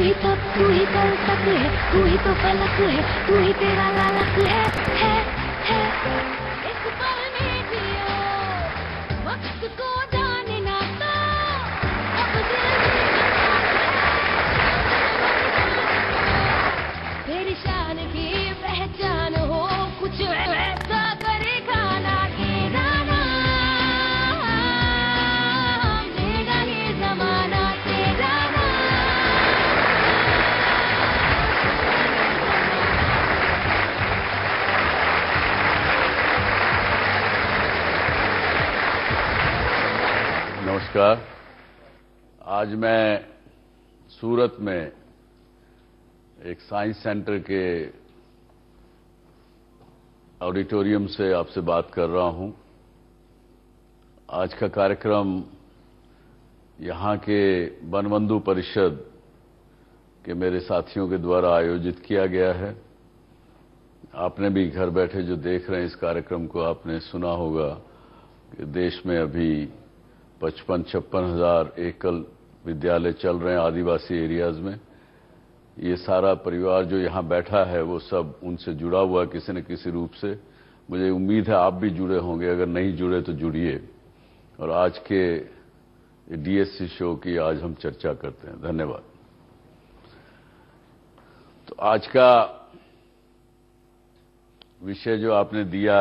तू ही तब, तू ही कल तक है, तू ही तो फलक है, तू ही तेरा लालक है। इस पल में जियो, वक्त को जाने ना दो, अब दिल तेरी शान की पहचान हो, कुछ ऐसा करेगा ना कि जाना देगा ये जमाना तेरा नाम। नमस्कार। आज मैं सूरत में एक साइंस सेंटर के ऑडिटोरियम से आपसे बात कर रहा हूं। आज का कार्यक्रम यहां के वनबंधु परिषद के मेरे साथियों के द्वारा आयोजित किया गया है। आपने भी घर बैठे जो देख रहे हैं इस कार्यक्रम को, आपने सुना होगा कि देश में अभी 55-56 हजार एकल विद्यालय चल रहे हैं आदिवासी एरियाज में। ये सारा परिवार जो यहाँ बैठा है वो सब उनसे जुड़ा हुआ किसी न किसी रूप से। मुझे उम्मीद है आप भी जुड़े होंगे, अगर नहीं जुड़े तो जुड़िए। और आज के डीएससी शो की आज हम चर्चा करते हैं। धन्यवाद। तो आज का विषय जो आपने दिया,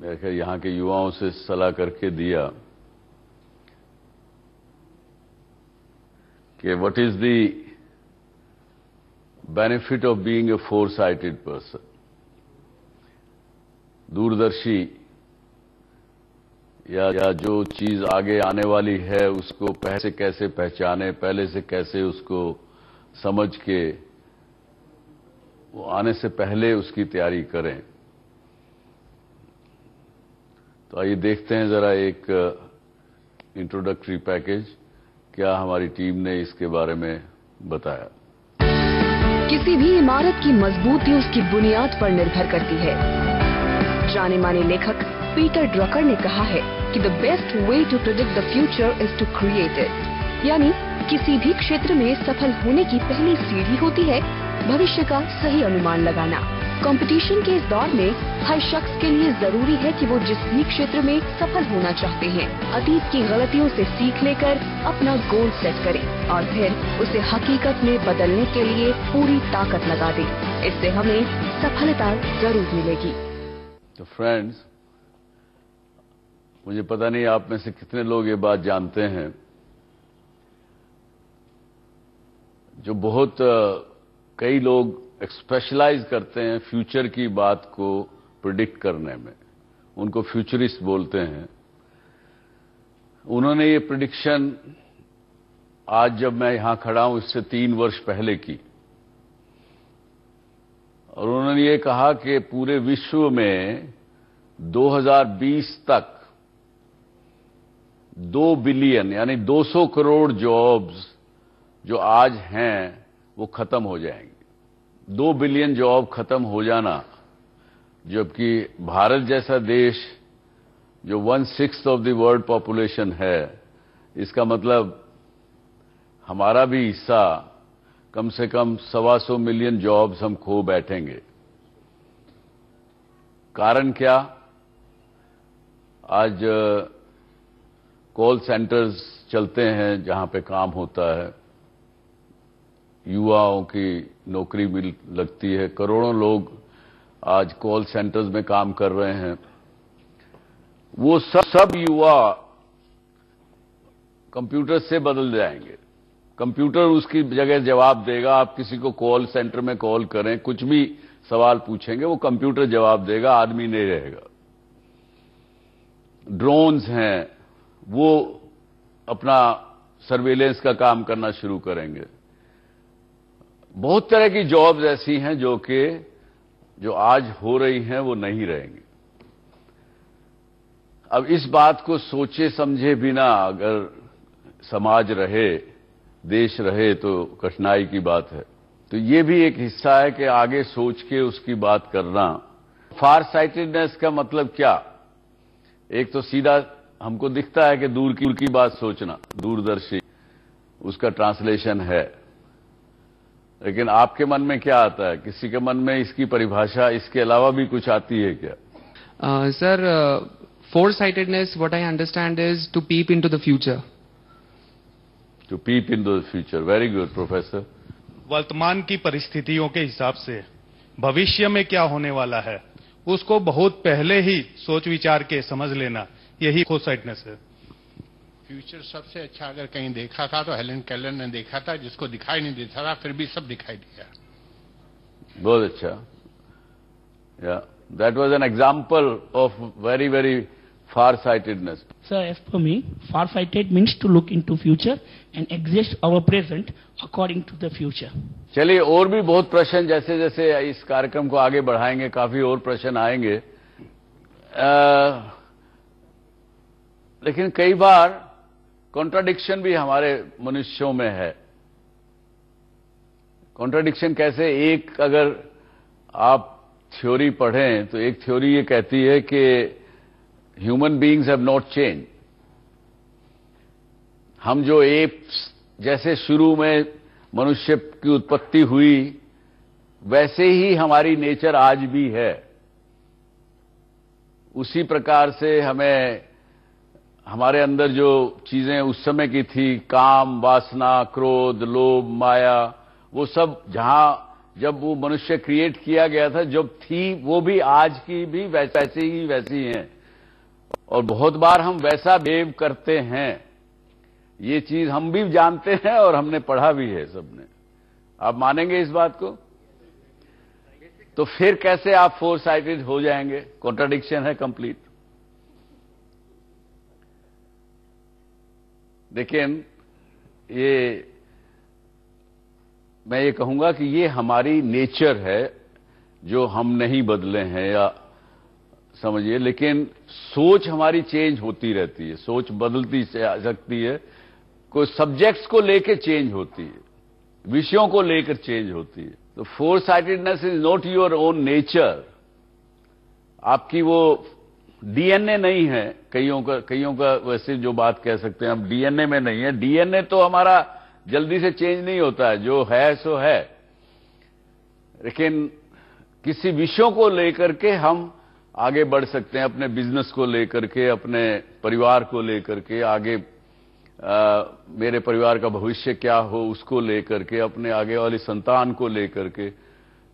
मेरे ख्याल यहाँ के युवाओं से सलाह करके दिया कि what is the benefit of being a four-cited person. दूरदर्शी या जो चीज आगे आने वाली है उसको पहले से कैसे पहचाने, पहले से कैसे उसको समझ के वो आने से पहले उसकी तैयारी करें। तो आइए देखते हैं जरा एक इंट्रोडक्टरी पैकेज क्या हमारी टीम ने इसके बारे में बताया। किसी भी इमारत की मजबूती उसकी बुनियाद पर निर्भर करती है। जाने माने लेखक पीटर ड्रकर ने कहा है कि the best way to predict the future is to create it. यानी किसी भी क्षेत्र में सफल होने की पहली सीढ़ी होती है भविष्य का सही अनुमान लगाना। कंपटीशन के इस दौर में हर शख्स के लिए जरूरी है कि वो जिस भी क्षेत्र में सफल होना चाहते हैं, अतीत की गलतियों से सीख लेकर अपना गोल सेट करें और फिर उसे हकीकत में बदलने के लिए पूरी ताकत लगा दें। इससे हमें सफलता जरूर मिलेगी। तो फ्रेंड्स, मुझे पता नहीं आप में से कितने लोग ये बात जानते हैं, जो बहुत कई लोग स्पेशलाइज करते हैं फ्यूचर की बात को प्रिडिक्ट करने में, उनको फ्यूचरिस्ट बोलते हैं। उन्होंने ये प्रिडिक्शन आज जब मैं यहां खड़ा हूं इससे 3 वर्ष पहले की, और उन्होंने ये कहा कि पूरे विश्व में 2020 तक 2 बिलियन यानी 200 करोड़ जॉब्स जो आज हैं वो खत्म हो जाएंगी। 2 बिलियन जॉब खत्म हो जाना, जबकि भारत जैसा देश जो 1/6 ऑफ द वर्ल्ड पॉपुलेशन है, इसका मतलब हमारा भी हिस्सा कम से कम 125 मिलियन जॉब्स हम खो बैठेंगे। कारण क्या? आज कॉल सेंटर्स चलते हैं जहां पे काम होता है, युवाओं की नौकरी मिल लगती है। करोड़ों लोग आज कॉल सेंटर्स में काम कर रहे हैं। वो सब युवा कंप्यूटर से बदल जाएंगे। कंप्यूटर उसकी जगह जवाब देगा। आप किसी को कॉल सेंटर में कॉल करें, कुछ भी सवाल पूछेंगे, वो कंप्यूटर जवाब देगा, आदमी नहीं रहेगा। ड्रोन्स हैं, वो अपना सर्वेलेंस का काम करना शुरू करेंगे। बहुत तरह की जॉब्स ऐसी हैं जो आज हो रही हैं वो नहीं रहेंगी। अब इस बात को सोचे समझे बिना अगर समाज रहे, देश रहे, तो कठिनाई की बात है। तो ये भी एक हिस्सा है कि आगे सोच के उसकी बात करना। फार साइटेडनेस का मतलब क्या? एक तो सीधा हमको दिखता है कि दूर की बात सोचना, दूरदर्शी। उसका ट्रांसलेशन है। लेकिन आपके मन में क्या आता है? किसी के मन में इसकी परिभाषा इसके अलावा भी कुछ आती है क्या? Sir, foresightedness, what I understand is to peep into the future. To peep into the future. Very good, Professor. वर्तमान की परिस्थितियों के हिसाब से भविष्य में क्या होने वाला है उसको बहुत पहले ही सोच विचार के समझ लेना, यही फोरसाइटनेस है। फ्यूचर सबसे अच्छा अगर कहीं देखा था तो हेलन केलर ने देखा था, जिसको दिखाई नहीं देता था फिर भी सब दिखाई दिया। बहुत अच्छा। Yeah, that was an example of very, very far-sightedness. Sir, as per me, far-sighted means to look into future and exist our present according to the future. चलिए, और भी बहुत प्रश्न जैसे जैसे इस कार्यक्रम को आगे बढ़ाएंगे, काफी और प्रश्न आएंगे। लेकिन कई बार कॉन्ट्राडिक्शन भी हमारे मनुष्यों में है। कॉन्ट्राडिक्शन कैसे? एक अगर आप थ्योरी पढ़ें तो एक थ्योरी ये कहती है कि human beings have not change. हम जो एप्स जैसे शुरू में मनुष्य की उत्पत्ति हुई वैसे ही हमारी नेचर आज भी है। उसी प्रकार से हमें हमारे अंदर जो चीजें उस समय की थी, काम, वासना, क्रोध, लोभ, माया, वो सब जहां जब वो मनुष्य क्रिएट किया गया था जब थी, वो भी आज की भी वैसी हैं। और बहुत बार हम वैसा बिहेव करते हैं। ये चीज हम भी जानते हैं और हमने पढ़ा भी है सबने। आप मानेंगे इस बात को? तो फिर कैसे आप फोरसाइटेड हो जाएंगे? कॉन्ट्राडिक्शन है कंप्लीट। लेकिन मैं ये कहूंगा कि ये हमारी नेचर है जो हम नहीं बदले हैं, या समझिए। लेकिन सोच हमारी चेंज होती रहती है, सोच बदलती जा सकती है। कोई सब्जेक्ट्स को लेकर चेंज होती है, विषयों को लेकर चेंज होती है। तो foresightedness is not your own nature. आपकी वो डीएनए नहीं है। कईयों का वैसे जो बात कह सकते हैं हम डीएनए में नहीं है। डीएनए तो हमारा जल्दी से चेंज नहीं होता है, जो है सो है। लेकिन किसी विषयों को लेकर के हम आगे बढ़ सकते हैं, अपने बिजनेस को लेकर के, अपने परिवार को लेकर के आगे। मेरे परिवार का भविष्य क्या हो उसको लेकर के, अपने आगे वाली संतान को लेकर के,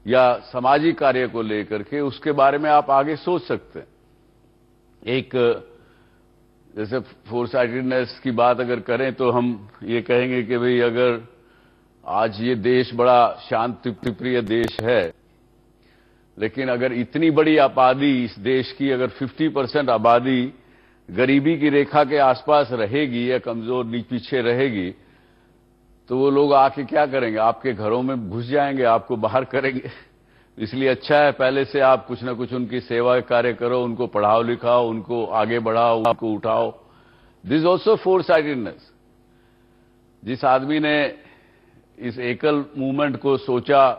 या सामाजिक कार्य को लेकर के, उसके बारे में आप आगे सोच सकते हैं। एक जैसे फोरसाइटेडनेस की बात अगर करें तो हम ये कहेंगे कि भाई अगर आज ये देश बड़ा शांति प्रिय देश है, लेकिन अगर इतनी बड़ी आबादी इस देश की अगर 50% आबादी गरीबी की रेखा के आसपास रहेगी या कमजोर पीछे रहेगी, तो वो लोग आके क्या करेंगे? आपके घरों में घुस जाएंगे, आपको बाहर करेंगे। इसलिए अच्छा है पहले से आप कुछ ना कुछ उनकी सेवा कार्य करो, उनको पढ़ाओ लिखाओ, उनको आगे बढ़ाओ, उनको उठाओ। This also foresightedness. जिस आदमी ने इस एकल मूवमेंट को सोचा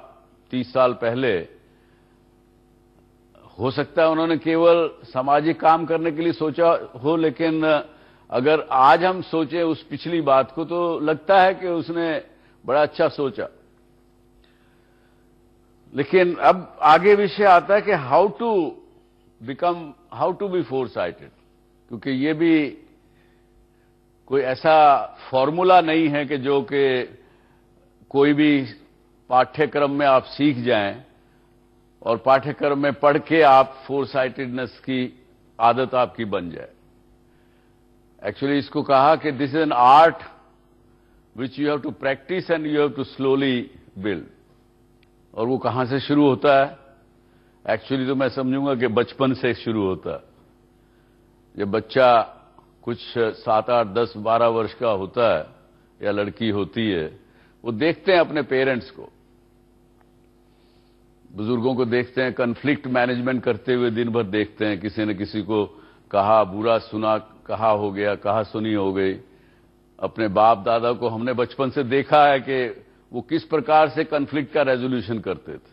30 साल पहले, हो सकता है उन्होंने केवल सामाजिक काम करने के लिए सोचा हो, लेकिन अगर आज हम सोचें उस पिछली बात को तो लगता है कि उसने बड़ा अच्छा सोचा। लेकिन अब आगे विषय आता है कि हाउ टू बी फोरसाइटेड, क्योंकि ये भी कोई ऐसा फॉर्मूला नहीं है कि जो कि कोई भी पाठ्यक्रम में आप सीख जाएं और पाठ्यक्रम में पढ़ के आप फोरसाइटेडनेस की आदत आपकी बन जाए। एक्चुअली इसको कहा कि this is an art which you have to practise and you have to slowly build. और वो कहां से शुरू होता है? एक्चुअली तो मैं समझूंगा कि बचपन से शुरू होता है। जब बच्चा कुछ 7, 8, 10, 12 वर्ष का होता है या लड़की होती है, वो देखते हैं अपने पेरेंट्स को, बुजुर्गों को देखते हैं, कन्फ्लिक्ट मैनेजमेंट करते हुए दिन भर देखते हैं। किसी न किसी को कहा, बुरा सुना, कहा हो गया, कहा सुनी हो गई। अपने बाप दादा को हमने बचपन से देखा है कि वो किस प्रकार से कन्फ्लिक्ट का रेजोल्यूशन करते थे,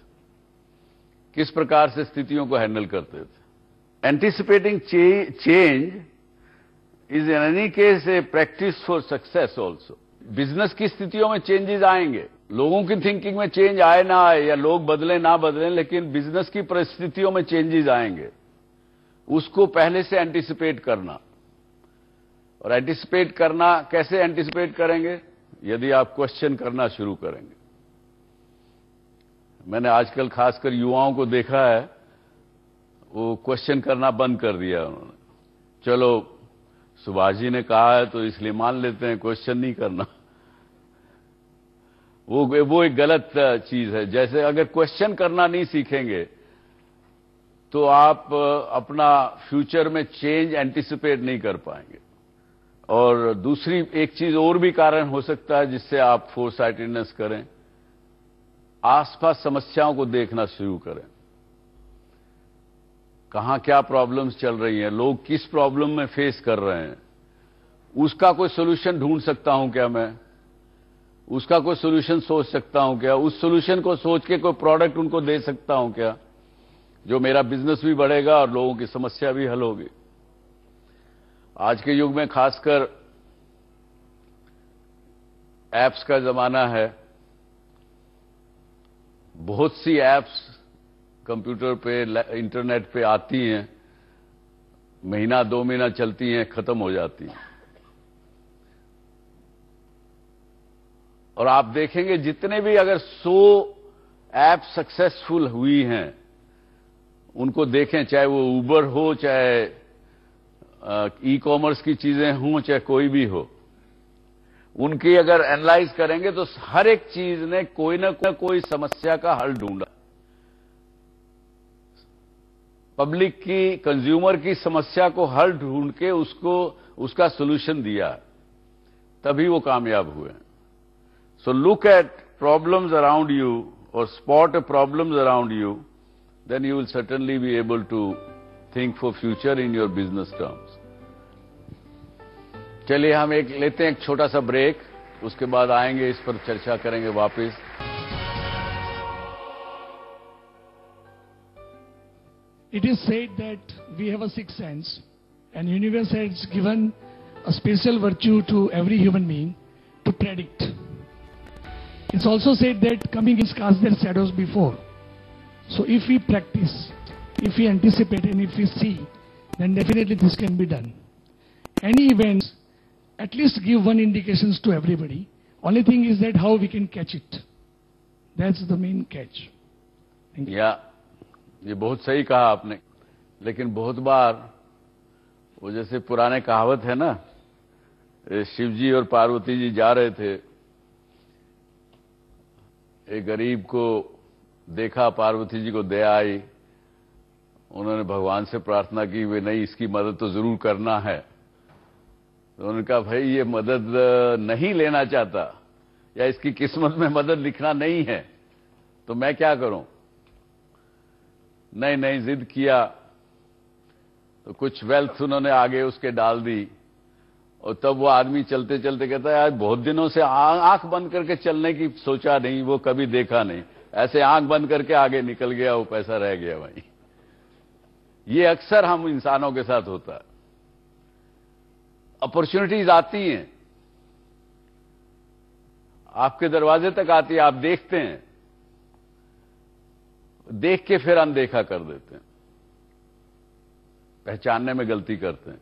किस प्रकार से स्थितियों को हैंडल करते थे। Anticipating change is in any case A practice for success also. Business की स्थितियों में चेंजेस आएंगे। लोगों की थिंकिंग में चेंज आए ना आए या लोग बदले ना बदलें, लेकिन बिजनेस की परिस्थितियों में चेंजेस आएंगे। उसको पहले से एंटिसिपेट करना, और एंटिसिपेट करना कैसे एंटिसिपेट करेंगे? यदि आप क्वेश्चन करना शुरू करेंगे। मैंने आजकल खासकर युवाओं को देखा है, वो क्वेश्चन करना बंद कर दिया उन्होंने। चलो सुभाष जी ने कहा है तो इसलिए मान लेते हैं, क्वेश्चन नहीं करना। वो एक गलत चीज है। जैसे अगर क्वेश्चन करना नहीं सीखेंगे तो आप अपना फ्यूचर में चेंज एंटिसिपेट नहीं कर पाएंगे। और दूसरी एक चीज और भी कारण हो सकता है जिससे आप फोरसाइटेडनेस करें, आसपास समस्याओं को देखना शुरू करें। कहां क्या प्रॉब्लम्स चल रही हैं, लोग किस प्रॉब्लम में फेस कर रहे हैं, उसका कोई सोल्यूशन ढूंढ सकता हूं क्या मैं? उसका कोई सोल्यूशन सोच सकता हूं क्या? उस सोल्यूशन को सोच के कोई प्रोडक्ट उनको दे सकता हूं क्या, जो मेरा बिजनेस भी बढ़ेगा और लोगों की समस्या भी हल होगी। आज के युग में खासकर एप्स का जमाना है। बहुत सी एप्स कंप्यूटर पे, इंटरनेट पे आती हैं, महीना 2 महीना चलती हैं, खत्म हो जाती हैं। और आप देखेंगे जितने भी अगर 100 ऐप सक्सेसफुल हुई हैं, उनको देखें, चाहे वो उबर हो, चाहे ई कॉमर्स की चीजें हों, चाहे कोई भी हो, उनकी अगर एनालाइज करेंगे तो हर एक चीज ने कोई ना कोई समस्या का हल ढूंढा। पब्लिक की, कंज्यूमर की समस्या को हल ढूंढ के उसका सोल्यूशन दिया, तभी वो कामयाब हुए। So look at problems around you और spot problems around you, then you will certainly be able to think for future in your business terms. चलिए हम लेते हैं एक छोटा सा ब्रेक, उसके बाद आएंगे, इस पर चर्चा करेंगे वापस। It is said that we have a sixth sense, and universe has given a special virtue to every human being to predict. It's also said that coming is cast their shadows before. So if we practice, if we anticipate, and if we see, then definitely this can be done. Any events, at least give one indications to everybody. Only thing is that how we can catch it. That's the main catch. Thank you. ये बहुत सही कहा आपने, लेकिन बहुत बार वो जैसे पुराने कहावत है ना, शिव जी और पार्वती जी जा रहे थे, एक गरीब को देखा, पार्वती जी को दया आई, उन्होंने भगवान से प्रार्थना की, वे नहीं, इसकी मदद तो जरूर करना है। तो उन्होंने कहा, भाई ये मदद नहीं लेना चाहता, या इसकी किस्मत में मदद लिखना नहीं है, तो मैं क्या करूं? नहीं, जिद किया तो कुछ वेल्थ उन्होंने आगे उसके डाल दी, और तब वो आदमी चलते चलते कहता है, आज बहुत दिनों से आंख बंद करके चलने की सोचा नहीं, वो कभी देखा नहीं, ऐसे आंख बंद करके आगे निकल गया, वो पैसा रह गया वहीं। ये अक्सर हम इंसानों के साथ होता है। अपॉर्चुनिटीज आती हैं, आपके दरवाजे तक आती है, आप देखते हैं, देख के फिर अनदेखा कर देते हैं, पहचानने में गलती करते हैं।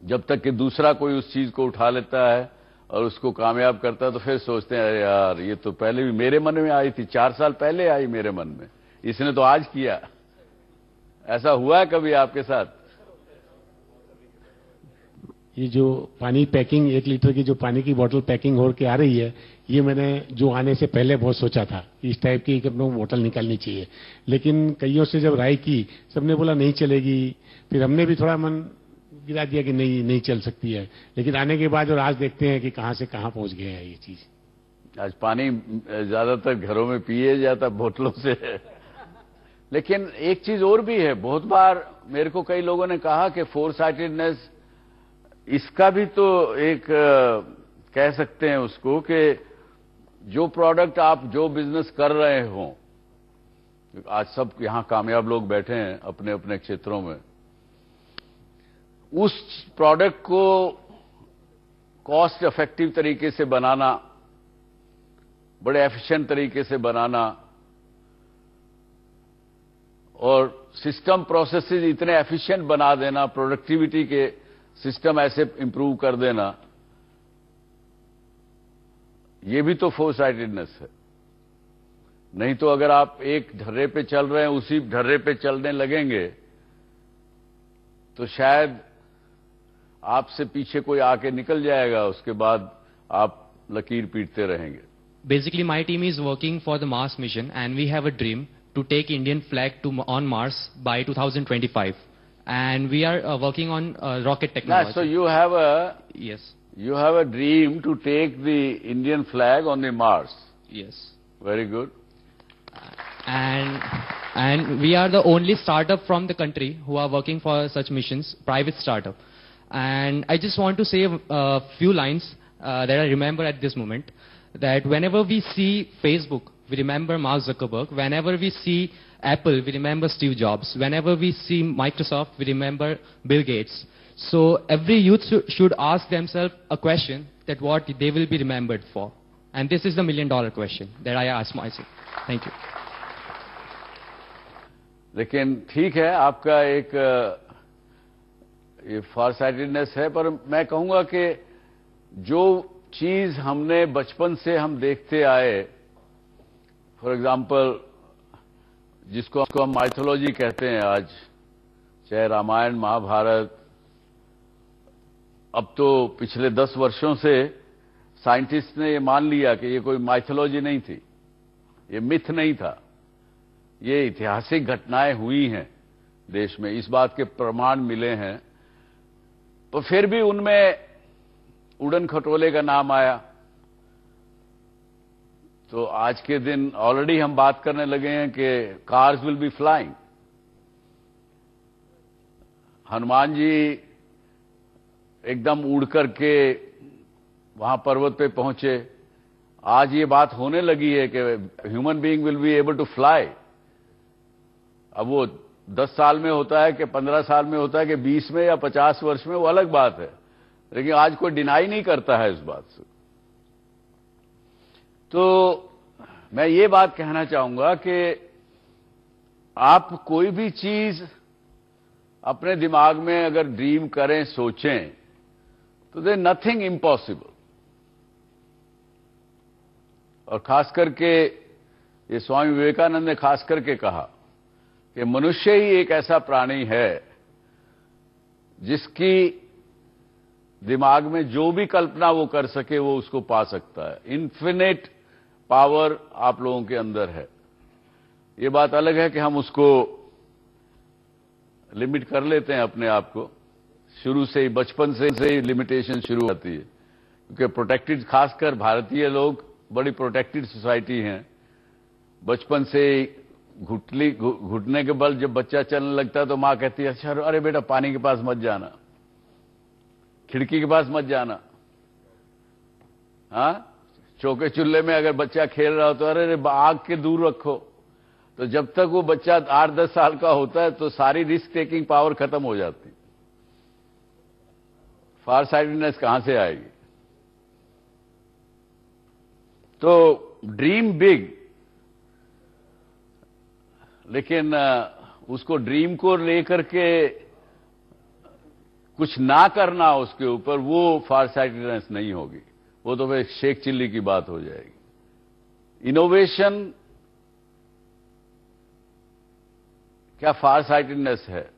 जब तक कि दूसरा कोई उस चीज को उठा लेता है और उसको कामयाब करता है, तो फिर सोचते हैं, अरे यार ये तो पहले भी मेरे मन में आई थी, 4 साल पहले आई मेरे मन में, इसने तो आज किया। ऐसा हुआ है कभी आपके साथ? ये जो पानी पैकिंग, 1 लीटर की जो पानी की बोतल पैकिंग होकर आ रही है, ये मैंने जो आने से पहले बहुत सोचा था, इस टाइप की एक अपनों बोतल निकालनी चाहिए। लेकिन कईयों से जब राय की, सबने बोला नहीं चलेगी, फिर हमने भी थोड़ा मन गिरा दिया कि नहीं चल सकती है। लेकिन आने के बाद और आज देखते हैं कि कहां से कहां पहुंच गए हैं ये चीज। आज पानी ज्यादातर घरों में पिए जाता बोतलों से। लेकिन एक चीज और भी है, बहुत बार मेरे को कई लोगों ने कहा कि फोरसाइटेडनेस, इसका भी तो एक कह सकते हैं उसको, कि जो प्रोडक्ट आप, जो बिजनेस कर रहे हो, आज सब यहां कामयाब लोग बैठे हैं अपने अपने क्षेत्रों में, उस प्रोडक्ट को कॉस्ट इफेक्टिव तरीके से बनाना, बड़े एफिशिएंट तरीके से बनाना और सिस्टम प्रोसेसेस इतने एफिशिएंट बना देना, प्रोडक्टिविटी के सिस्टम ऐसे इंप्रूव कर देना, ये भी तो फोरसाइटेडनेस है। नहीं तो अगर आप एक ढर्रे पे चल रहे हैं, उसी ढर्रे पे चलने लगेंगे तो शायद आपसे पीछे कोई आके निकल जाएगा, उसके बाद आप लकीर पीटते रहेंगे। Basically, my team is working for the Mars mission, and we have a dream to take Indian flag on Mars by 2025, and we are working on rocket technology. So you have a Yes. You have a dream to take the Indian flag on the Mars. Yes. Very good. And we are the only startup from the country who are working for such missions, private startup. And I just want to say a few lines that I remember at this moment. That whenever we see Facebook, we remember Mark Zuckerberg. Whenever we see Apple, we remember Steve Jobs. Whenever we see Microsoft, we remember Bill Gates. So every youth should ask themselves a question that what they will be remembered for. And this is the $1 million question that I ask myself. Thank you. लेकिन ठीक है, आपका एक ये फारसाइटेडनेस है, पर मैं कहूंगा कि जो चीज हमने बचपन से हम देखते आए, फॉर एग्जाम्पल जिसको हम माइथोलॉजी कहते हैं आज, चाहे रामायण महाभारत, अब तो पिछले 10 वर्षों से साइंटिस्ट ने ये मान लिया कि ये कोई माइथोलॉजी नहीं थी, ये मिथ नहीं था, ये ऐतिहासिक घटनाएं हुई हैं देश में, इस बात के प्रमाण मिले हैं। तो फिर भी उनमें उड़न खटोले का नाम आया। तो आज के दिन ऑलरेडी हम बात करने लगे हैं कि cars will be flying. Hanuman ji एकदम उड़ करके वहां पर्वत पे पहुंचे। आज ये बात होने लगी है कि human being will be able to fly. अब वो 10 साल में होता है कि 15 साल में होता है कि 20 में या 50 वर्ष में, वो अलग बात है, लेकिन आज कोई डिनाई नहीं करता है इस बात से। तो मैं ये बात कहना चाहूंगा कि आप कोई भी चीज अपने दिमाग में अगर ड्रीम करें, सोचें, तो देयर नथिंग इम्पॉसिबल। और खास करके ये स्वामी विवेकानंद ने खास करके कहा कि मनुष्य ही एक ऐसा प्राणी है जिसकी दिमाग में जो भी कल्पना वो कर सके वो उसको पा सकता है। इन्फिनिट पावर आप लोगों के अंदर है। ये बात अलग है कि हम उसको लिमिट कर लेते हैं अपने आप को, शुरू से ही, बचपन से ही लिमिटेशन शुरू होती है, क्योंकि प्रोटेक्टेड, खासकर भारतीय लोग बड़ी प्रोटेक्टेड सोसाइटी हैं। बचपन से घुटने के बल जब बच्चा चलने लगता है तो मां कहती है, अच्छा अरे बेटा पानी के पास मत जाना, खिड़की के पास मत जाना। हाँ, चौके चूल्हे में अगर बच्चा खेल रहा हो तो अरे आग के दूर रखो। तो जब तक वो बच्चा 8-10 साल का होता है तो सारी रिस्क टेकिंग पावर खत्म हो जाती। फार साइडेडनेस कहां से आएगी? तो ड्रीम बिग, लेकिन उसको ड्रीम को लेकर के कुछ ना करना उसके ऊपर, वो फार साइटेडनेस नहीं होगी, वो तो फिर शेख चिल्ली की बात हो जाएगी। इनोवेशन क्या फार साइटेडनेस है?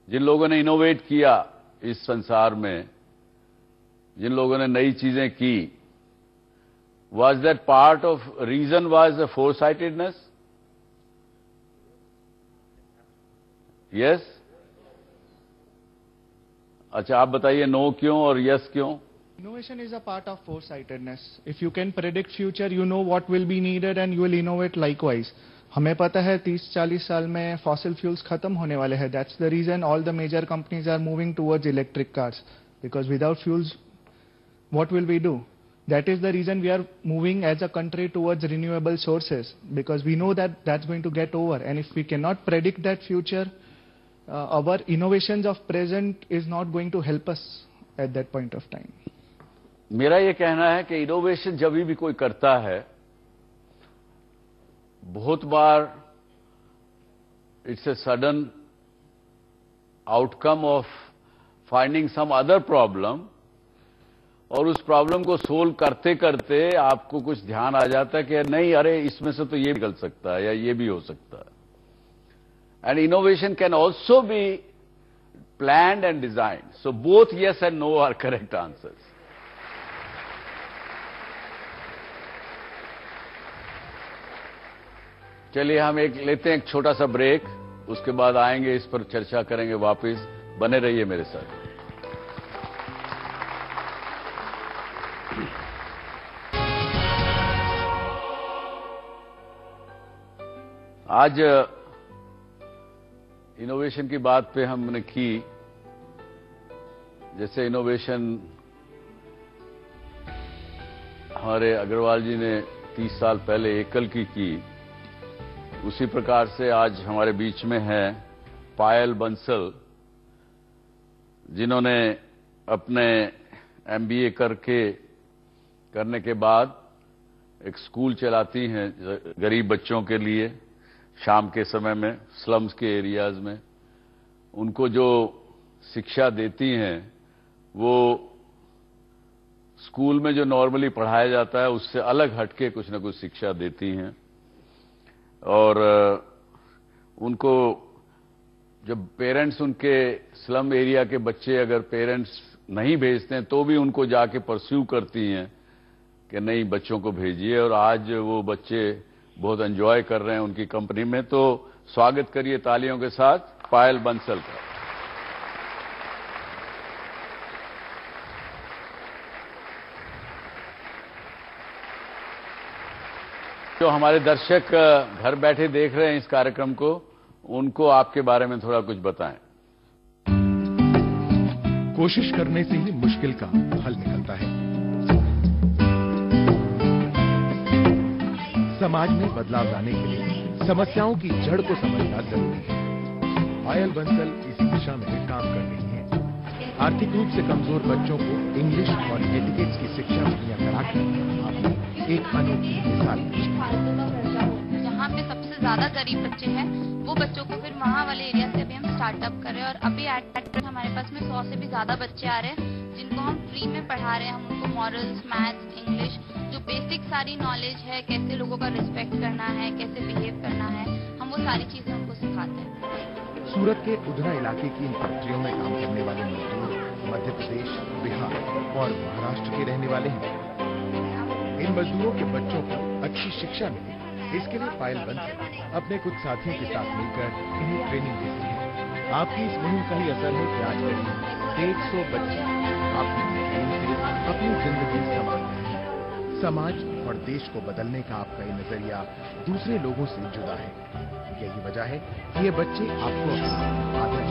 जिन लोगों ने इनोवेट किया इस संसार में, जिन लोगों ने नई चीजें की, was that part of reason was the foresightedness? Yes? अच्छा, आप बताइए नो क्यों और यस क्यों? Innovation is a part of foresightedness. If you can predict future, you know what will be needed and you will innovate likewise. हमें पता है 30-40 साल में fossil fuels खत्म होने वाले हैं. That's the reason all the major companies are moving towards electric cars. Because without fuels, what will we do? That is the reason we are moving as a country towards renewable sources. Because we know that that's going to get over. And if we cannot predict that future, our innovations of present is not going to help us at that point of time. मेरा ये कहना है कि innovation जब भी कोई करता है, बहुत बार it's a sudden outcome of finding some other problem, और उस प्रॉब्लम को सोल्व करते करते आपको कुछ ध्यान आ जाता है कि नहीं, अरे इसमें से तो ये निकल सकता है या ये भी हो सकता है। And innovation can also be planned and designed. So both yes and no are correct answers. चलिए हम लेते हैं एक छोटा सा ब्रेक, उसके बाद आएंगे, इस पर चर्चा करेंगे वापस। बने रहिए मेरे साथ। आज इनोवेशन की बात पे हमने की, जैसे इनोवेशन हमारे अग्रवाल जी ने 30 साल पहले एकल की, उसी प्रकार से आज हमारे बीच में है पायल बंसल, जिन्होंने अपने MBA करने के बाद एक स्कूल चलाती हैं गरीब बच्चों के लिए, शाम के समय में स्लम्स के एरियाज में। उनको जो शिक्षा देती हैं वो स्कूल में जो नॉर्मली पढ़ाया जाता है उससे अलग हटके कुछ न कुछ शिक्षा देती हैं। और उनको जब पेरेंट्स, उनके स्लम एरिया के बच्चे अगर पेरेंट्स नहीं भेजते हैं तो भी उनको जाके परस्यू करती हैं कि नहीं, बच्चों को भेजिए। और आज वो बच्चे बहुत एंजॉय कर रहे हैं उनकी कंपनी में। तो स्वागत करिए तालियों के साथ पायल बंसल का। जो हमारे दर्शक घर बैठे देख रहे हैं इस कार्यक्रम को, उनको आपके बारे में थोड़ा कुछ बताएं। कोशिश करने से ही मुश्किल का हल निकलता है। समाज में बदलाव लाने के लिए समस्याओं की जड़ को समझना जरूरी है। पायल बंसल इसी दिशा में काम कर रही हैं। आर्थिक रूप से कमजोर बच्चों को इंग्लिश और एटिकेट्स की शिक्षा मुहैया कराकर आपने एक अनोखी मिसाल दी। जहाँ पे सबसे ज्यादा गरीब बच्चे हैं, वो बच्चों को फिर वहाँ वाले एरिया से अभी हम स्टार्टअप कर रहे हैं। और अभी एट हमारे पास में 100 से भी ज्यादा बच्चे आ रहे हैं जिनको हम फ्री में पढ़ा रहे हैं। हम उनको मॉरल्स, मैथ्स, इंग्लिश, जो बेसिक सारी नॉलेज है, कैसे लोगों का रिस्पेक्ट करना है, कैसे बिहेव करना है, हम वो सारी चीजें उनको सिखाते हैं। सूरत के उधना इलाके की इन फैक्ट्रियों में काम करने वाले मजदूर मध्य प्रदेश, बिहार और महाराष्ट्र के रहने वाले हैं। इन मजदूरों के बच्चों को अच्छी शिक्षा मिले, इसके लिए पायल बंसल अपने कुछ साथियों के साथ मिलकर इन्हें ट्रेनिंग देती है। आपकी इस मुहिम का ही असर है कि आज करीब 150 बच्चे आपकी ट्रेनिंग से अपनी जिंदगी संवार रहे हैं। समाज और देश को बदलने का आपका ये नजरिया दूसरे लोगों से जुदा है। यही वजह है कि ये बच्चे आपको अपना आदर्श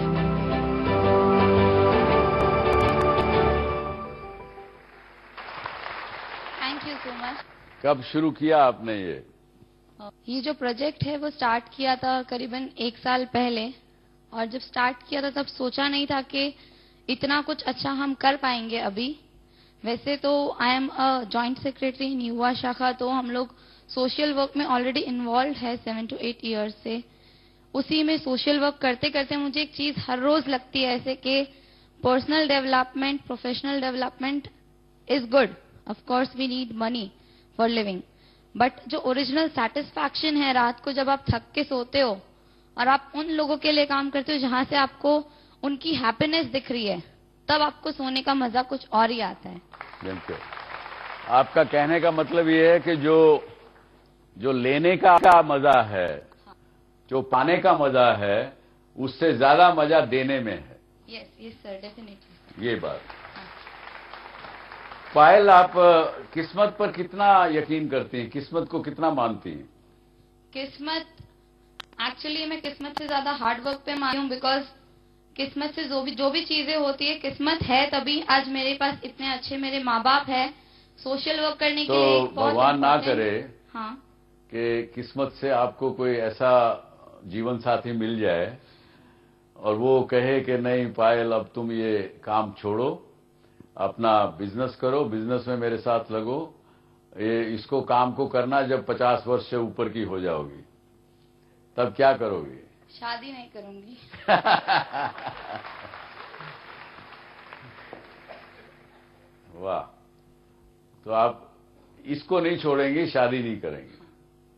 थैंक यू सो मच। कब शुरू किया आपने ये जो प्रोजेक्ट है वो स्टार्ट किया था करीबन 1 साल पहले। और जब स्टार्ट किया था तब सोचा नहीं था कि इतना कुछ अच्छा हम कर पाएंगे अभी। वैसे तो I am a joint secretary इन युवा शाखा, तो हम लोग सोशल वर्क में ऑलरेडी इन्वॉल्व है 7 to 8 ईयर्स से। उसी में सोशल वर्क करते करते मुझे एक चीज हर रोज लगती है ऐसे कि personal development, professional development is good. Of course we need money for living, but जो ओरिजिनल सेटिस्फैक्शन है रात को जब आप थक के सोते हो और आप उन लोगों के लिए काम करते हो जहां से आपको उनकी हैप्पीनेस दिख रही है, तब आपको सोने का मजा कुछ और ही आता है। बिल्कुल, आपका कहने का मतलब ये है कि जो लेने का मजा है, जो पाने का मजा है, उससे ज्यादा मजा देने में है। Yes sir, definitely. ये बात। पायल, आप किस्मत पर कितना यकीन करती हैं? किस्मत को कितना मानती हैं? किस्मत, एक्चुअली मैं किस्मत से ज्यादा हार्ड वर्क पे मानती हूँ। बिकॉज किस्मत से जो भी चीजें होती है, किस्मत है तभी आज मेरे पास इतने अच्छे मेरे माँ बाप है सोशल वर्क करने के लिए। तो भगवान ना करे हाँ कि किस्मत से आपको कोई ऐसा जीवन साथी मिल जाए और वो कहे कि नहीं पायल, अब तुम ये काम छोड़ो, अपना बिजनेस करो, बिजनेस में मेरे साथ लगो। इसको काम को करना जब 50 वर्ष से ऊपर की हो जाओगी, तब क्या करोगी? शादी नहीं करूंगी। वाह, तो आप इसको नहीं छोड़ेंगे, शादी नहीं करेंगे।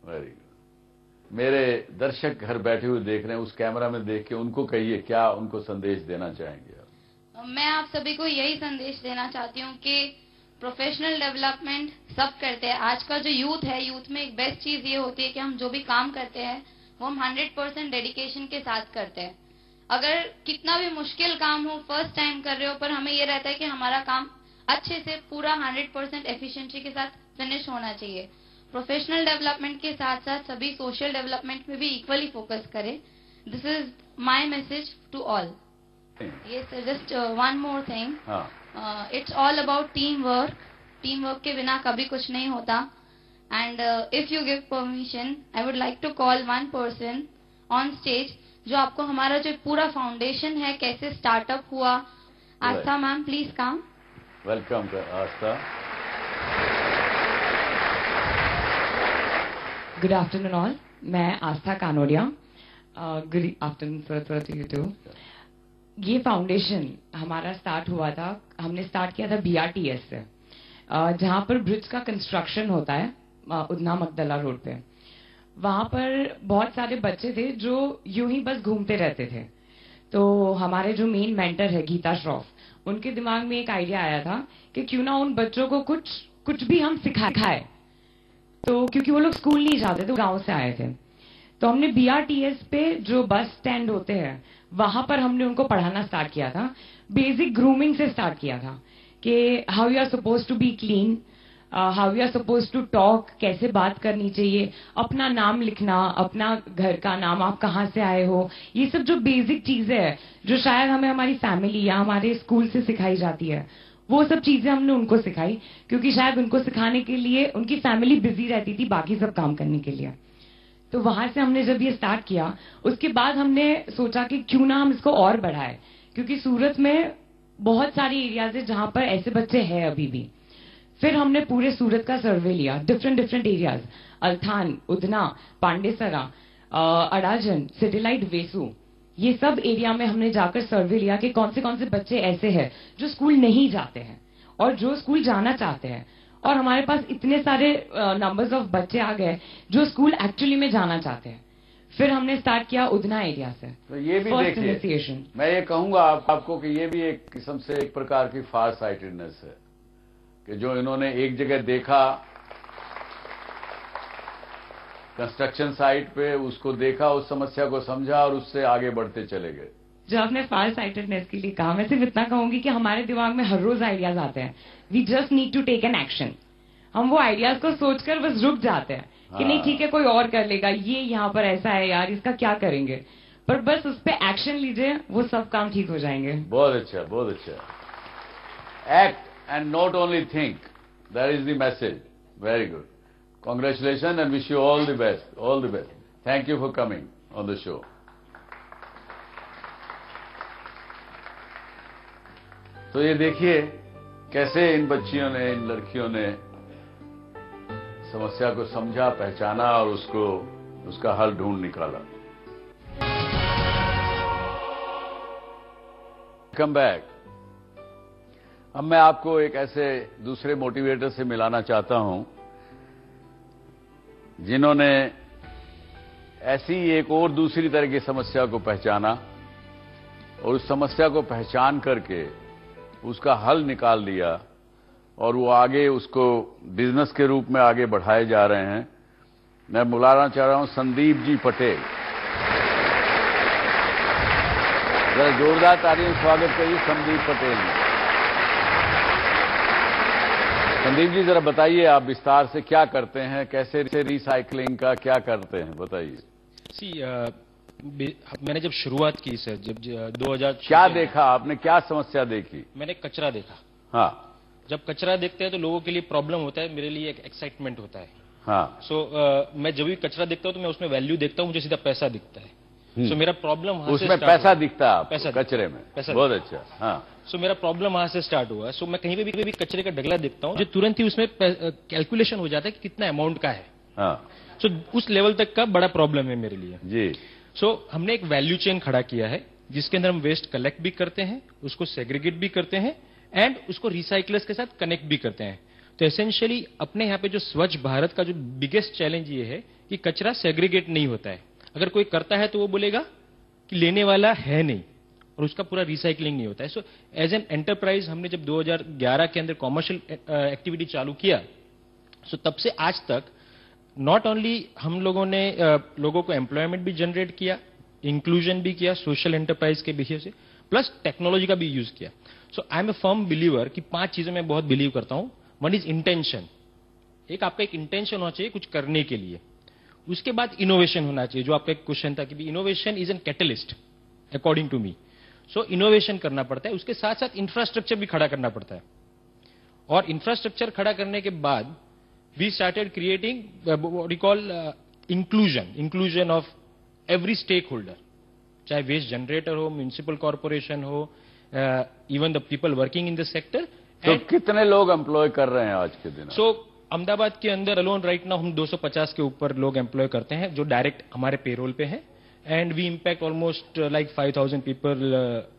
Very good. मेरे दर्शक घर बैठे हुए देख रहे हैं, उस कैमरा में देख के उनको कहिए, क्या उनको संदेश देना चाहेंगे आप? मैं आप सभी को यही संदेश देना चाहती हूँ कि प्रोफेशनल डेवलपमेंट सब करते हैं। आज का जो यूथ है, यूथ में एक बेस्ट चीज ये होती है कि हम जो भी काम करते हैं वो हम 100% डेडिकेशन के साथ करते हैं। अगर कितना भी मुश्किल काम हो, फर्स्ट टाइम कर रहे हो, पर हमें ये रहता है कि हमारा काम अच्छे से पूरा 100% एफिशिएंसी के साथ फिनिश होना चाहिए। प्रोफेशनल डेवलपमेंट के साथ साथ सभी सोशल डेवलपमेंट में भी इक्वली फोकस करें। This is my message to all. Yes, just one more thing. It's all about teamwork. Teamwork के बिना कभी कुछ नहीं होता. And if you give permission, I would like to call one person on stage जो आपको हमारा जो पूरा फाउंडेशन है, कैसे स्टार्टअप हुआ। Aastha ma'am, please come. Welcome Aastha. Good afternoon all. मैं Aastha Kanodia. Good afternoon sir, you too. ये फाउंडेशन हमारा स्टार्ट हुआ था, हमने स्टार्ट किया था BRTS से, जहां पर ब्रिज का कंस्ट्रक्शन होता है उधना मगदला रोड पे। वहां पर बहुत सारे बच्चे थे जो यूं ही बस घूमते रहते थे। तो हमारे जो मेन मेंटर है गीता श्रॉफ, उनके दिमाग में एक आइडिया आया था कि क्यों ना उन बच्चों को कुछ भी हम सिखाए। तो क्योंकि वो लोग स्कूल नहीं जाते थे, गांव से आए थे, तो हमने BRTS पे जो बस स्टैंड होते हैं वहां पर हमने उनको पढ़ाना स्टार्ट किया था। बेसिक ग्रूमिंग से स्टार्ट किया था कि how you are suppose to be clean, how you are suppose to talk, कैसे बात करनी चाहिए, अपना नाम लिखना, अपना घर का नाम, आप कहाँ से आए हो, ये सब जो बेसिक चीजें हैं जो शायद हमें हमारी फैमिली या हमारे स्कूल से सिखाई जाती है, वो सब चीजें हमने उनको सिखाई। क्योंकि शायद उनको सिखाने के लिए उनकी फैमिली बिजी रहती थी बाकी सब काम करने के लिए। तो वहां से हमने जब ये स्टार्ट किया, उसके बाद हमने सोचा कि क्यों ना हम इसको और बढ़ाएं, क्योंकि सूरत में बहुत सारी एरियाज है जहां पर ऐसे बच्चे हैं अभी भी। फिर हमने पूरे सूरत का सर्वे लिया, different areas, Althan, Udhna, Pandesara, Adajan, Citylight, Vesu, ये सब एरिया में हमने जाकर सर्वे लिया कि कौन से बच्चे ऐसे हैं जो स्कूल नहीं जाते हैं और जो स्कूल जाना चाहते हैं। और हमारे पास इतने सारे नंबर्स ऑफ बच्चे आ गए जो स्कूल एक्चुअली में जाना चाहते हैं। फिर हमने स्टार्ट किया उधना एरिया से। तो ये भी देखिए, मैं ये कहूंगा आपको कि ये भी एक किस्म से एक प्रकार की फार साइटेडनेस है कि जो इन्होंने एक जगह देखा कंस्ट्रक्शन साइट पे, उसको देखा, उस समस्या को समझा और उससे आगे बढ़ते चले गए। जो आपने फार साइटेडनेस के लिए कहा, मैं सिर्फ इतना कहूंगी कि हमारे दिमाग में हर रोज आइडियाज आते हैं। We just need to take an action. हम वो आइडियाज को सोचकर बस रुक जाते हैं कि नहीं ठीक है, कोई और कर लेगा, ये यहाँ पर ऐसा है यार, इसका क्या करेंगे, पर बस उस पर एक्शन लीजिए, वो सब काम ठीक हो जाएंगे। बहुत अच्छा, बहुत अच्छा। Act and not only think, that is the message. Very good, congratulation and wish you all the best, all the best. Thank you for coming on the show. तो ये देखिए कैसे इन बच्चियों ने, इन लड़कियों ने समस्या को समझा, पहचाना और उसका हल ढूंढ निकाला। Come back. अब मैं आपको एक ऐसे दूसरे मोटिवेटर से मिलाना चाहता हूं जिन्होंने ऐसी एक और दूसरी तरह की समस्या को पहचाना और उस समस्या को पहचान करके उसका हल निकाल दिया और वो आगे उसको बिजनेस के रूप में आगे बढ़ाए जा रहे हैं। मैं बुलाना चाह रहा हूं संदीप जी पटेल। जरा जोरदार तालियों से स्वागत करिए संदीप पटेल जी। संदीप जी जरा बताइए आप विस्तार से क्या करते हैं, कैसे रिसाइकलिंग का क्या करते हैं, बताइए। मैंने जब शुरुआत की सर, जब 2000 क्या देखा आपने, क्या समस्या देखी? मैंने कचरा देखा। हाँ। जब कचरा देखते हैं तो लोगों के लिए प्रॉब्लम होता है, मेरे लिए एक एक्साइटमेंट होता है। हाँ। मैं जब भी कचरा देखता हूं तो मैं उसमें वैल्यू देखता हूं, मुझे सीधा पैसा दिखता है। सो मेरा प्रॉब्लम वहां से उसमें पैसा दिखता है आपको, पैसा कचरे में। पैसा बहुत अच्छा। हाँ, सो मेरा प्रॉब्लम वहां से स्टार्ट हुआ। सो मैं कहीं पे भी कचरे का ढगला देखता हूँ जो तुरंत ही उसमें कैलकुलेशन हो जाता है कि कितना अमाउंट का है। हाँ, सो उस लेवल तक का बड़ा प्रॉब्लम है मेरे लिए जी। सो हमने एक वैल्यू चेन खड़ा किया है जिसके अंदर हम वेस्ट कलेक्ट भी करते हैं, उसको सेग्रीगेट भी करते हैं एंड उसको रिसाइकलर्स के साथ कनेक्ट भी करते हैं। तो एसेंशियली अपने यहाँ पे जो स्वच्छ भारत का जो बिगेस्ट चैलेंज ये है कि कचरा सेग्रीगेट नहीं होता है। अगर कोई करता है तो वो बोलेगा कि लेने वाला है नहीं और उसका पूरा रिसाइकलिंग नहीं होता है। सो एज एन एंटरप्राइज हमने जब 2011 के अंदर कॉमर्शियल एक्टिविटी चालू किया, सो तब से आज तक नॉट ओनली हम लोगों ने लोगों को एम्प्लॉयमेंट भी जनरेट किया, इंक्लूजन भी किया सोशल एंटरप्राइज के बिहेव से, प्लस टेक्नोलॉजी का भी यूज किया। So I am a firm believer कि 5 चीजें मैं बहुत बिलीव करता हूं। वन इज इंटेंशन, एक आपका एक इंटेंशन होना चाहिए कुछ करने के लिए। उसके बाद इनोवेशन होना चाहिए, जो आपका एक क्वेश्चन था कि innovation is an catalyst according to me. So innovation करना पड़ता है, उसके साथ साथ इंफ्रास्ट्रक्चर भी खड़ा करना पड़ता है। और इंफ्रास्ट्रक्चर खड़ा करने के बाद we started creating what you call inclusion of every stakeholder, चाहे वेस्ट जनरेटर हो, म्युनिसिपल कॉर्पोरेशन हो, even the people working in the sector. तो कितने लोग एम्प्लॉय कर रहे हैं आज के दिन? सो अहमदाबाद के अंदर अलोन राइट नाउ हम 250 के ऊपर लोग एम्प्लॉय करते हैं जो डायरेक्ट हमारे पेरोल पे हैं and we impact almost like 5000 people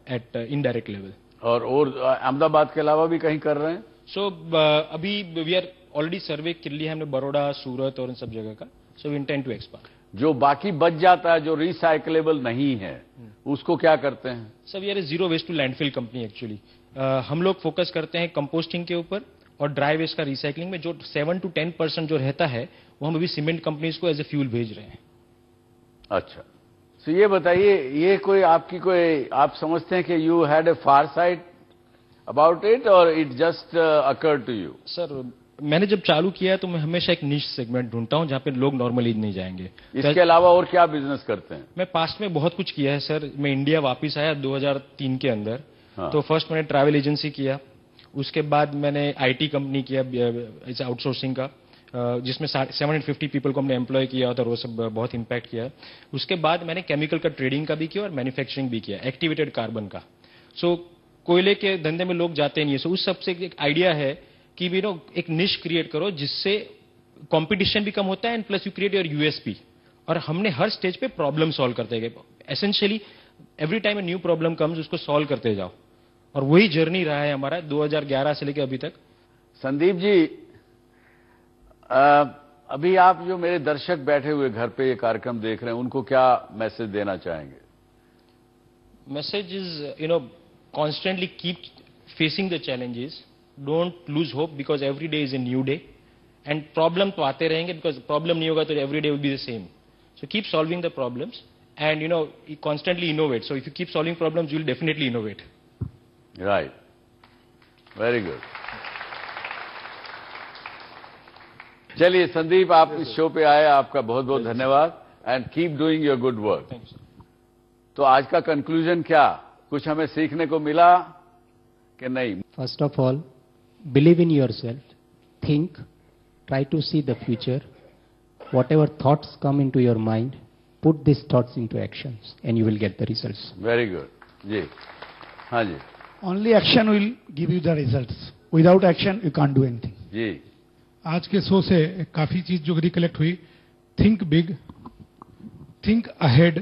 at indirect level. और अहमदाबाद के अलावा भी कहीं कर रहे हैं? सो अभी वी आर ऑलरेडी सर्वे कर लिया हमने बड़ौदा, सूरत और इन सब जगह का। So we intend to expand. जो बाकी बच जाता है जो रिसाइकलेबल नहीं है उसको क्या करते हैं? Sir we are a zero waste to landfill company actually. हम लोग फोकस करते हैं कंपोस्टिंग के ऊपर और ड्राई वेस्ट का रिसाइकलिंग में। जो 7 to 10% जो रहता है वो हम अभी सीमेंट कंपनीज को एज ए फ्यूल भेज रहे हैं। अच्छा, तो ये बताइए, ये कोई आपकी कोई आप समझते हैं कि you had a far sight about it और it just occur to you? Sir मैंने जब चालू किया तो मैं हमेशा एक निश सेगमेंट ढूंढता हूं जहां पे लोग नॉर्मली नहीं जाएंगे। इसके अलावा और क्या बिजनेस करते हैं? मैं पास्ट में बहुत कुछ किया है सर। मैं इंडिया वापस आया 2003 के अंदर। हाँ। तो फर्स्ट मैंने ट्रैवल एजेंसी किया, उसके बाद मैंने आईटी कंपनी किया इस आउटसोर्सिंग का, जिसमें 750 पीपल को हमने एम्प्लॉय किया और वो सब बहुत इंपैक्ट किया। उसके बाद मैंने केमिकल का ट्रेडिंग का भी किया और मैन्युफैक्चरिंग भी किया, एक्टिवेटेड कार्बन का। सो कोयले के धंधे में लोग जाते नहीं है। सो उस सबसे एक आइडिया है कि यू नो एक निश क्रिएट करो जिससे कंपटीशन भी कम होता है and plus you create your USP. और हमने हर स्टेज पे प्रॉब्लम सॉल्व करते गए। Essentially every time a new problem comes उसको सॉल्व करते जाओ और वही जर्नी रहा है हमारा 2011 से लेकर अभी तक। संदीप जी, अभी आप जो मेरे दर्शक बैठे हुए घर पे ये कार्यक्रम देख रहे हैं उनको क्या मैसेज देना चाहेंगे? Message is you know constantly keep facing the challenges, don't lose hope because every day is a new day and problem तो आते रहेंगे बिकॉज प्रॉब्लम नहीं होगा तो every day will be the same. So keep solving the problems and you know constantly innovate. So if you keep solving problems you will definitely innovate. Right, very good. चलिए संदीप, आप इस show पे आए, आपका बहुत बहुत धन्यवाद and keep doing your good work. तो आज का कंक्लूजन क्या, कुछ हमें सीखने को मिला कि नहीं? First of all, believe in yourself, think, try to see the future. Whatever thoughts come into your mind, put these thoughts into actions and you will get the results. Very good. जी, हाँ जी। Only action will give you the results. Without action, you can't do anything. जी। आज के show से काफी चीज जो recollect हुई, think big, think ahead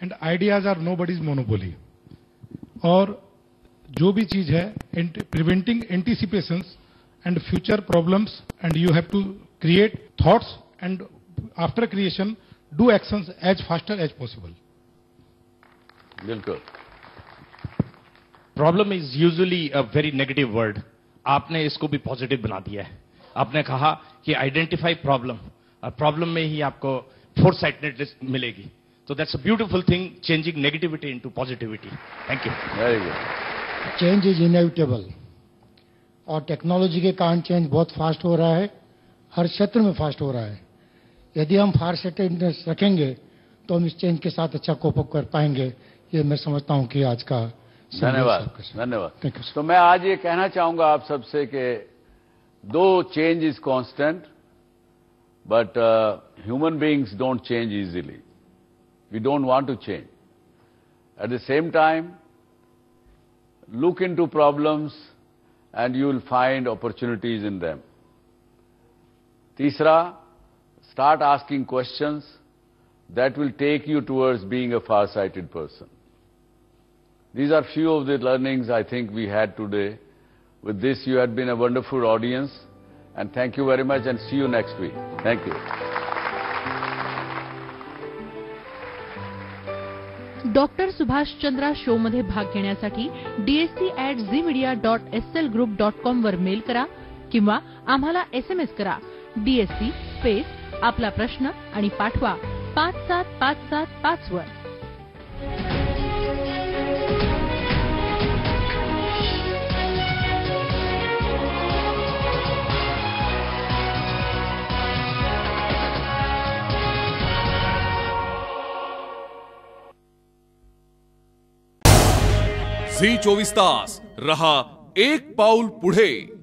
and ideas are nobody's monopoly. और जो भी चीज है, preventing anticipations and future problems and you have to create thoughts and after creation do actions as faster as possible. बिल्कुल। Problem is usually a very negative word, आपने इसको भी positive बना दिया है। आपने कहा कि आइडेंटिफाई प्रॉब्लम, और प्रॉब्लम में ही आपको फोरसाइटेडनेस मिलेगी। तो that's a beautiful thing, changing negativity into positivity. Thank you. Very good. Change is inevitable और टेक्नोलॉजी के कारण चेंज बहुत फास्ट हो रहा है, हर क्षेत्र में फास्ट हो रहा है। यदि हम फारसाइटेडनेस रखेंगे तो हम इस चेंज के साथ अच्छा कोप अप कर पाएंगे। ये मैं समझता हूं कि आज का धन्यवाद। धन्यवाद। तो मैं आज ये कहना चाहूंगा आप सबसे कि दो change is constant but human beings don't change easily. We don't want to change. At the same time, look into problems and you will find opportunities in them. Tisra, start asking questions that will take you towards being a far-sighted person. These are few of the learnings I think we had today. With this, you had been a wonderful audience, and thank you very much, and see you next week. Thank you. Doctor Subhash Chandra show मध्ये भाग घेण्यासाठी dsc@zmedia.slgroup.com वर mail करा किंवा आम्हाला SMS करा. DSC space आपला प्रश्न आणि पाठवा 57575 वर. झी 24 तास रहा एक पाऊल पुढे.